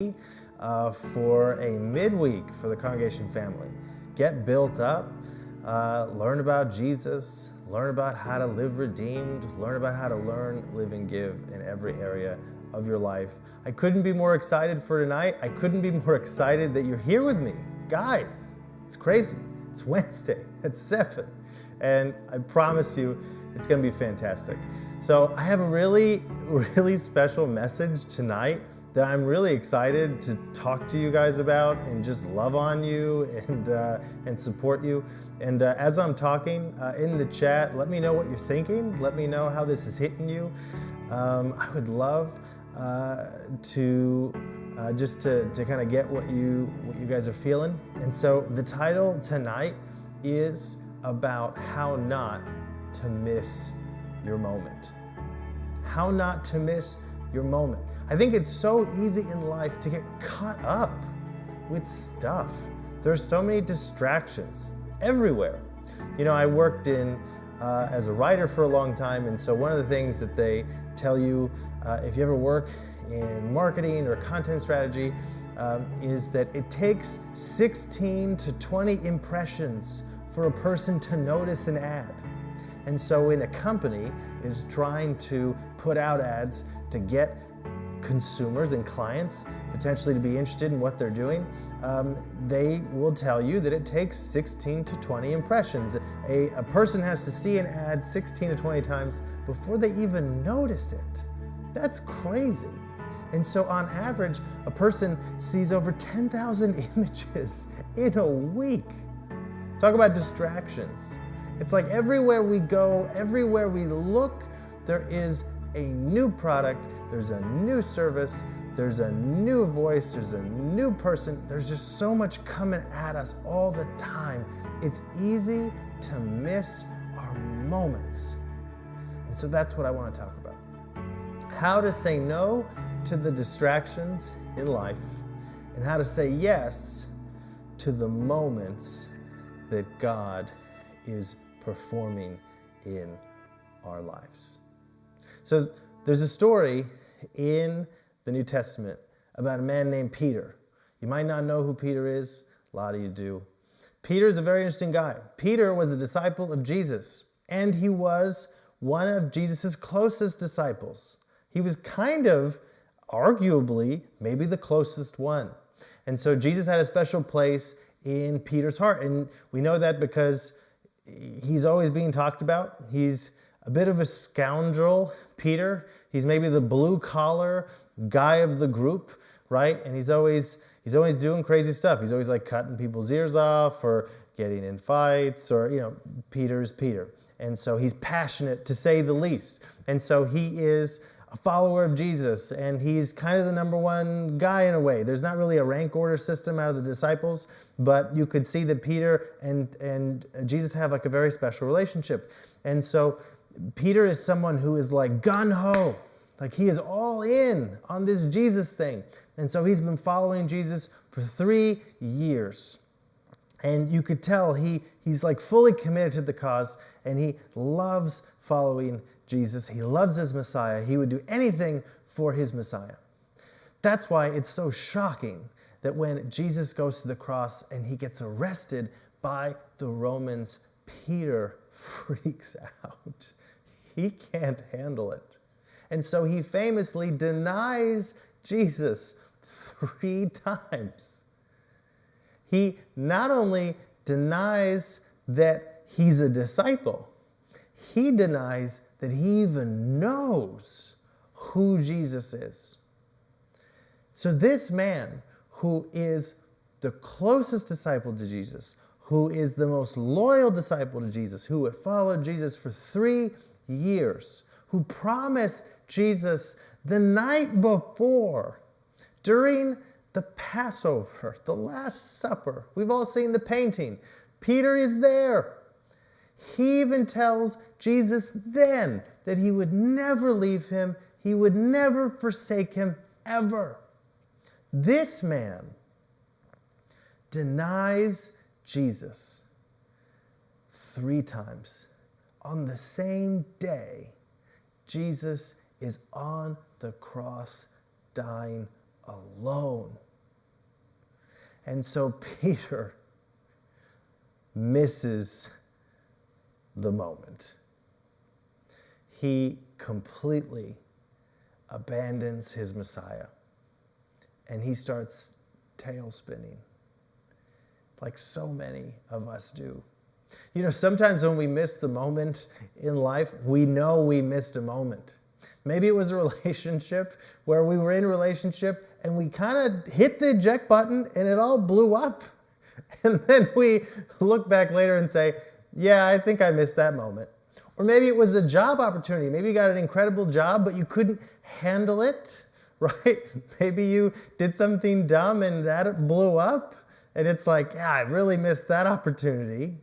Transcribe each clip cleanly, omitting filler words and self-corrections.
for a midweek for the Congregation family. Get built up, learn about Jesus, learn about how to live redeemed, learn about how to learn, live, and give in every area of your life. I couldn't be more excited for tonight. I couldn't be more excited that you're here with me. Guys, it's crazy. It's Wednesday at 7, and I promise you it's going to be fantastic. So I have a really special message tonight that I'm really excited to talk to you guys about and just love on you and support you. And as I'm talking in the chat, let me know what you're thinking. Let me know how this is hitting you. I would love to kind of get what you guys are feeling. And so the title tonight is about how not to miss your moment. How not to miss your moment. I think it's so easy in life to get caught up with stuff. There's so many distractions everywhere. You know, I worked as a writer for a long time, and so one of the things that they tell you if you ever work in marketing or content strategy is that it takes 16 to 20 impressions for a person to notice an ad. And so when a company is trying to put out ads to get consumers and clients potentially to be interested in what they're doing, they will tell you that it takes 16 to 20 impressions. A person has to see an ad 16 to 20 times before they even notice it. That's crazy. And so on average, a person sees over 10,000 images in a week. Talk about distractions. It's like everywhere we go, everywhere we look, there is a new product, there's a new service, there's a new voice, there's a new person. There's just so much coming at us all the time. It's easy to miss our moments. And so that's what I want to talk about. How to say no to the distractions in life and how to say yes to the moments that God is performing in our lives. So there's a story in the New Testament about a man named Peter. You might not know who Peter is. A lot of you do. Peter is a very interesting guy. Peter was a disciple of Jesus, and he was one of Jesus's closest disciples. He was kind of, arguably, maybe the closest one. And so Jesus had a special place in Peter's heart. And we know that because he's always being talked about. He's a bit of a scoundrel, Peter. He's maybe the blue-collar guy of the group, right? And he's always doing crazy stuff. He's always like cutting people's ears off or getting in fights, or, you know, Peter's Peter. And so he's passionate, to say the least. And so he is a follower of Jesus, and he's kind of the number one guy in a way. There's not really a rank order system out of the disciples, but you could see that Peter and Jesus have like a very special relationship. And so Peter is someone who is like gung-ho, like he is all in on this Jesus thing. And so he's been following Jesus for 3 years. And you could tell he's like fully committed to the cause, and he loves following Jesus. He loves his Messiah. He would do anything for his Messiah. That's why it's so shocking that when Jesus goes to the cross and he gets arrested by the Romans, Peter freaks out. He can't handle it. And so he famously denies Jesus 3 times. He not only denies that he's a disciple, he denies that he even knows who Jesus is. So this man, who is the closest disciple to Jesus, who is the most loyal disciple to Jesus, who had followed Jesus for 3 years, who promised Jesus the night before, during the Passover, the Last Supper. We've all seen the painting. Peter is there. He even tells Jesus then that he would never leave him, he would never forsake him, ever. This man denies Jesus 3 times. On the same day, Jesus is on the cross dying alone. And so Peter misses the moment. He completely abandons his Messiah, and he starts tail spinning, like so many of us do. You know, sometimes when we miss the moment in life, we know we missed a moment. Maybe it was a relationship where we were in a relationship and we kind of hit the eject button and it all blew up. And then we look back later and say, yeah, I think I missed that moment. Or maybe it was a job opportunity. Maybe you got an incredible job, but you couldn't handle it, right? Maybe you did something dumb and that blew up. And it's like, yeah, I really missed that opportunity.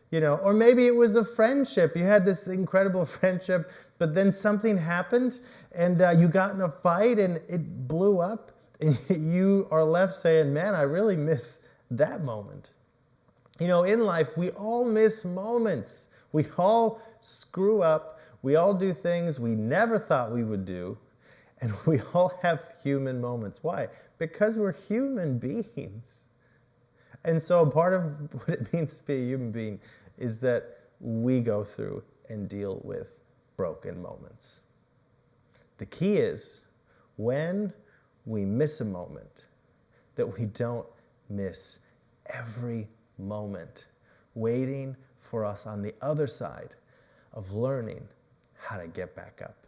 You know, or maybe it was a friendship. You had this incredible friendship, but then something happened and you got in a fight and it blew up. And you are left saying, man, I really miss that moment. You know, in life, we all miss moments. We all screw up. We all do things we never thought we would do. And we all have human moments. Why? Because we're human beings. And so part of what it means to be a human being is that we go through and deal with broken moments. The key is when we miss a moment, that we don't miss every moment waiting for us on the other side of learning how to get back up.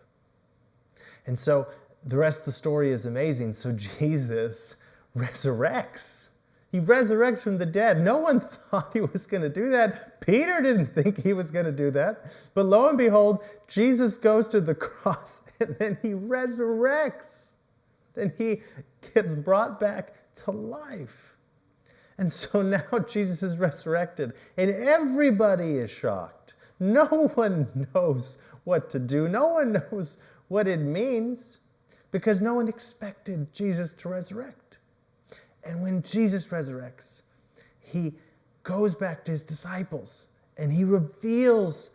And so the rest of the story is amazing. So Jesus resurrects. He resurrects from the dead. No one thought he was going to do that. Peter didn't think he was going to do that. But lo and behold, Jesus goes to the cross and then he resurrects. Then he gets brought back to life. And so now Jesus is resurrected and everybody is shocked. No one knows what to do. No one knows what it means because no one expected Jesus to resurrect. And when Jesus resurrects, he goes back to his disciples and he reveals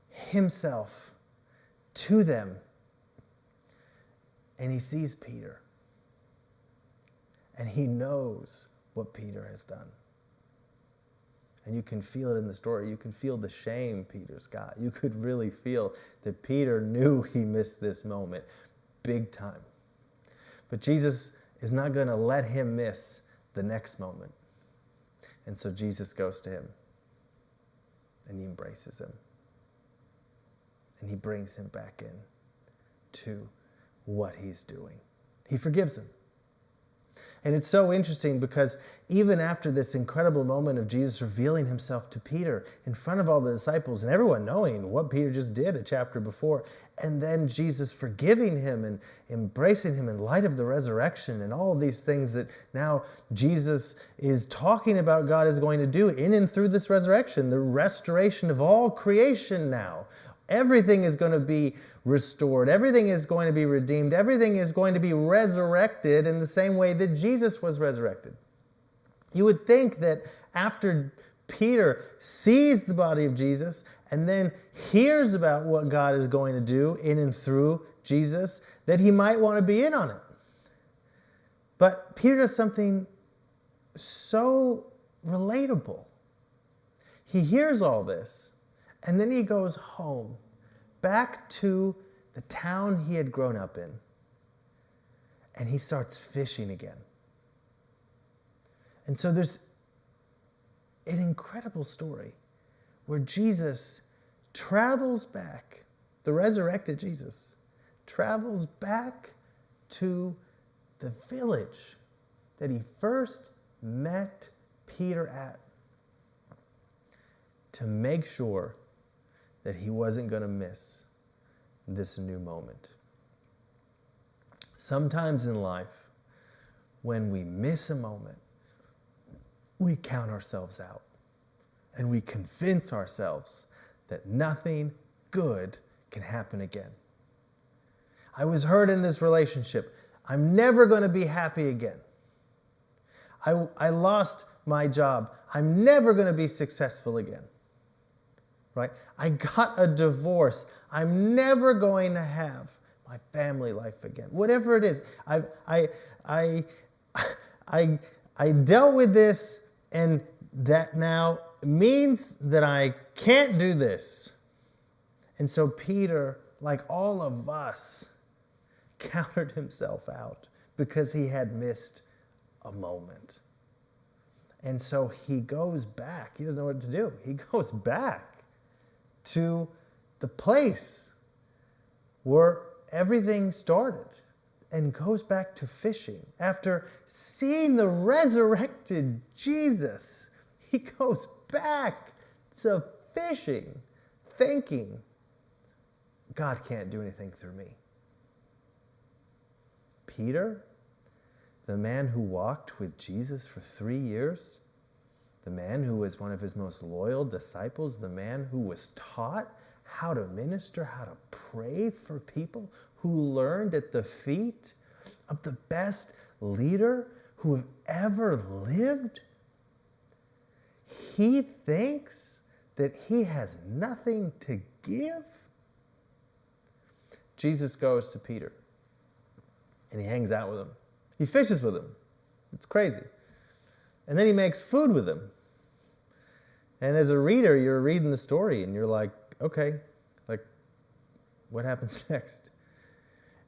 himself to them. And he sees Peter. And he knows what Peter has done. And you can feel it in the story. You can feel the shame Peter's got. You could really feel that Peter knew he missed this moment big time. But Jesus is not going to let him miss the next moment. And so Jesus goes to him and he embraces him. And he brings him back in to what he's doing. He forgives him. And it's so interesting because even after this incredible moment of Jesus revealing himself to Peter in front of all the disciples and everyone knowing what Peter just did a chapter before, and then Jesus forgiving him and embracing him in light of the resurrection and all of these things that now Jesus is talking about God is going to do in and through this resurrection, the restoration of all creation now. Everything is going to be restored. Everything is going to be redeemed. Everything is going to be resurrected in the same way that Jesus was resurrected. You would think that after Peter sees the body of Jesus and then hears about what God is going to do in and through Jesus, that he might want to be in on it. But Peter does something so relatable. He hears all this, and then he goes home, back to the town he had grown up in, and he starts fishing again. And so there's an incredible story where Jesus travels back, the resurrected Jesus, travels back to the village that he first met Peter at to make sure that he wasn't going to miss this new moment. Sometimes in life, when we miss a moment, we count ourselves out and we convince ourselves that nothing good can happen again. I was hurt in this relationship. I'm never going to be happy again. I lost my job. I'm never going to be successful again. Right? I got a divorce. I'm never going to have my family life again. Whatever it is, I, I dealt with this, and that now means that I can't do this. And so Peter, like all of us, counted himself out because he had missed a moment. And so he goes back. He doesn't know what to do. He goes back to the place where everything started and goes back to fishing. After seeing the resurrected Jesus, he goes back to fishing, thinking, God can't do anything through me. Peter, the man who walked with Jesus for 3 years, the man who was one of his most loyal disciples, the man who was taught how to minister, how to pray for people, who learned at the feet of the best leader who have ever lived, he thinks that he has nothing to give? Jesus goes to Peter and he hangs out with him. He fishes with him. It's crazy. And then he makes food with him. And as a reader, you're reading the story and you're like, okay, like, what happens next?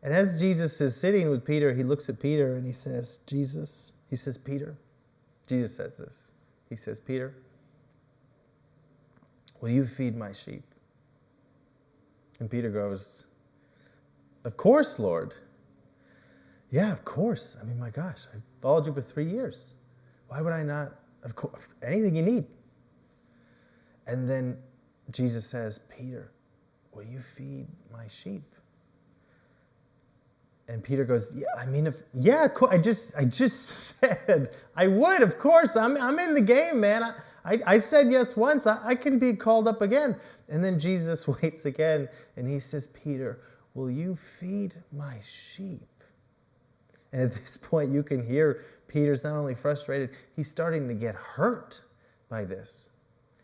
And as Jesus is sitting with Peter, he looks at Peter and he says, Peter, Jesus says this. He says, Peter, will you feed my sheep? And Peter goes, of course, Lord. Yeah, of course. I mean, my gosh, I followed you for 3 years. Why would I not? Of course, anything you need. And then Jesus says, Peter, will you feed my sheep? And Peter goes, yeah, I mean, I just said I would, of course. I'm in the game, man. I said yes once. I can be called up again. And then Jesus waits again, and he says, Peter, will you feed my sheep? And at this point, you can hear Peter's not only frustrated, he's starting to get hurt by this.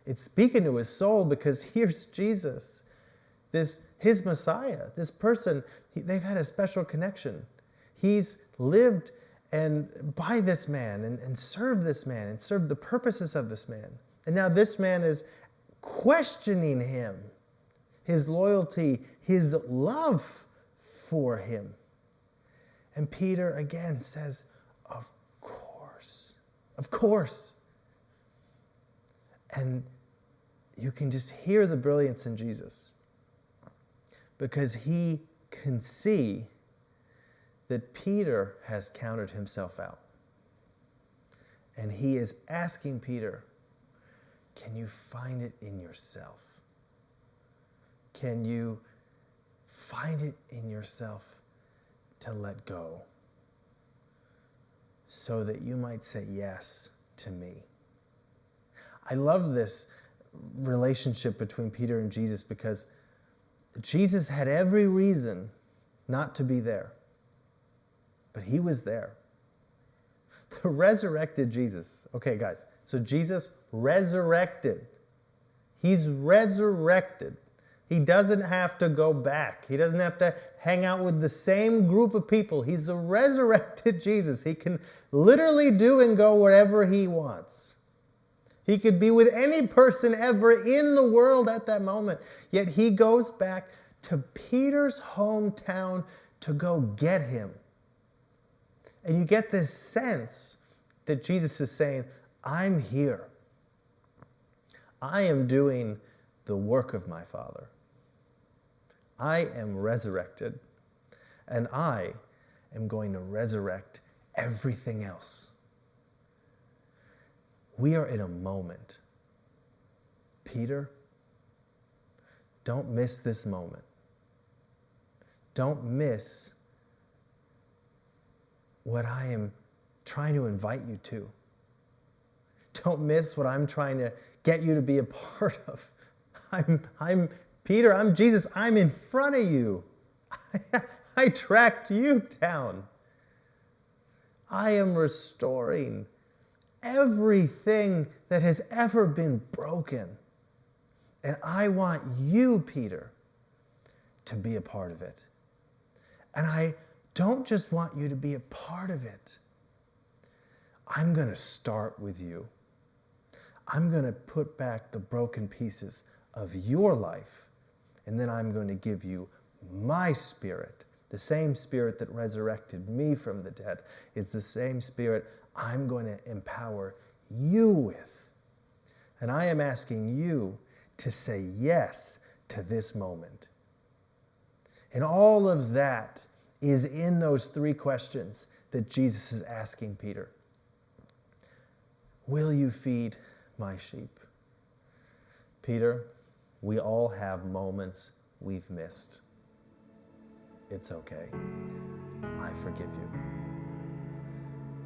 It's speaking to his soul because here's Jesus, his Messiah, this person, they've had a special connection. He's lived and by this man and served this man and served the purposes of this man. And now this man is questioning him, his loyalty, his love for him. And Peter again says, of course. And you can just hear the brilliance in Jesus because he can see that Peter has counted himself out. And he is asking Peter, can you find it in yourself? Can you find it in yourself to let go so that you might say yes to me? I love this relationship between Peter and Jesus because Jesus had every reason not to be there, but he was there. The resurrected Jesus. Okay, guys, so Jesus resurrected. He's resurrected. He doesn't have to go back. He doesn't have to hang out with the same group of people. He's a resurrected Jesus. He can literally do and go wherever he wants. He could be with any person ever in the world at that moment. Yet he goes back to Peter's hometown to go get him. And you get this sense that Jesus is saying, I'm here. I am doing the work of my Father. I am resurrected, and I am going to resurrect everything else. We are in a moment. Peter, don't miss this moment. Don't miss what I am trying to invite you to. Don't miss what I'm trying to get you to be a part of. I'm Peter, I'm Jesus, I'm in front of you. I tracked you down. I am restoring everything that has ever been broken. And I want you, Peter, to be a part of it. And I don't just want you to be a part of it. I'm going to start with you. I'm going to put back the broken pieces of your life, and then I'm going to give you my Spirit. The same Spirit that resurrected me from the dead is the same Spirit I'm going to empower you with. And I am asking you to say yes to this moment. And all of that is in those 3 questions that Jesus is asking Peter. Will you feed my sheep? Peter, we all have moments we've missed. It's okay. I forgive you.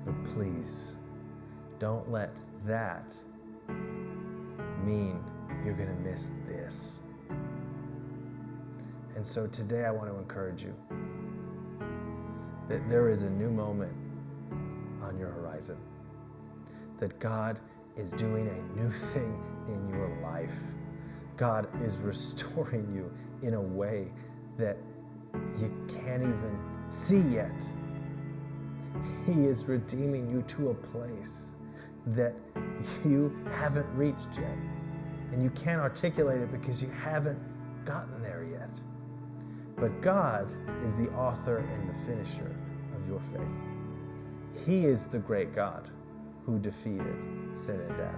But please, don't let that mean you're going to miss this. And so today I want to encourage you that there is a new moment on your horizon, that God is doing a new thing in your life. God is restoring you in a way that you can't even see yet. He is redeeming you to a place that you haven't reached yet. And you can't articulate it because you haven't gotten there yet. But God is the author and the finisher of your faith. He is the great God who defeated sin and death.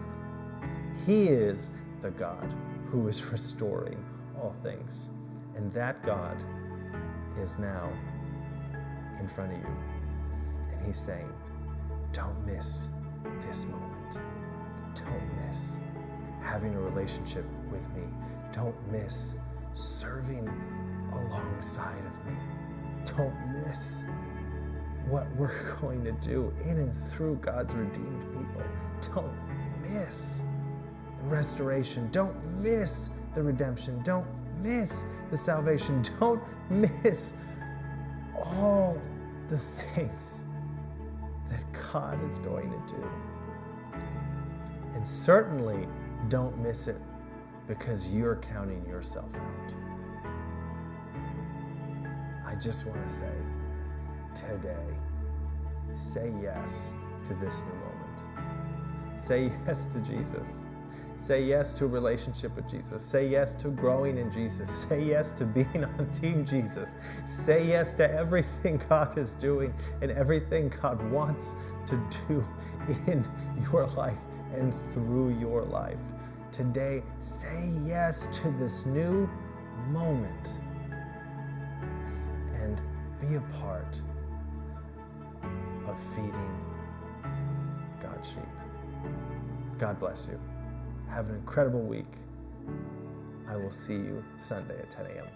He is the God who is restoring all things. And that God is now in front of you. And he's saying, don't miss this moment. Don't miss having a relationship with me. Don't miss serving alongside of me. Don't miss what we're going to do in and through God's redeemed people. Don't miss the restoration. Don't miss the redemption. Don't miss the salvation. Don't miss all the things that God is going to do. And certainly don't miss it because you're counting yourself out. I just want to say, today, say yes to this new moment. Say yes to Jesus. Say yes to a relationship with Jesus. Say yes to growing in Jesus. Say yes to being on Team Jesus. Say yes to everything God is doing and everything God wants to do in your life and through your life. Today, say yes to this new moment and be a part of feeding God's sheep. God bless you. Have an incredible week. I will see you Sunday at 10 a.m.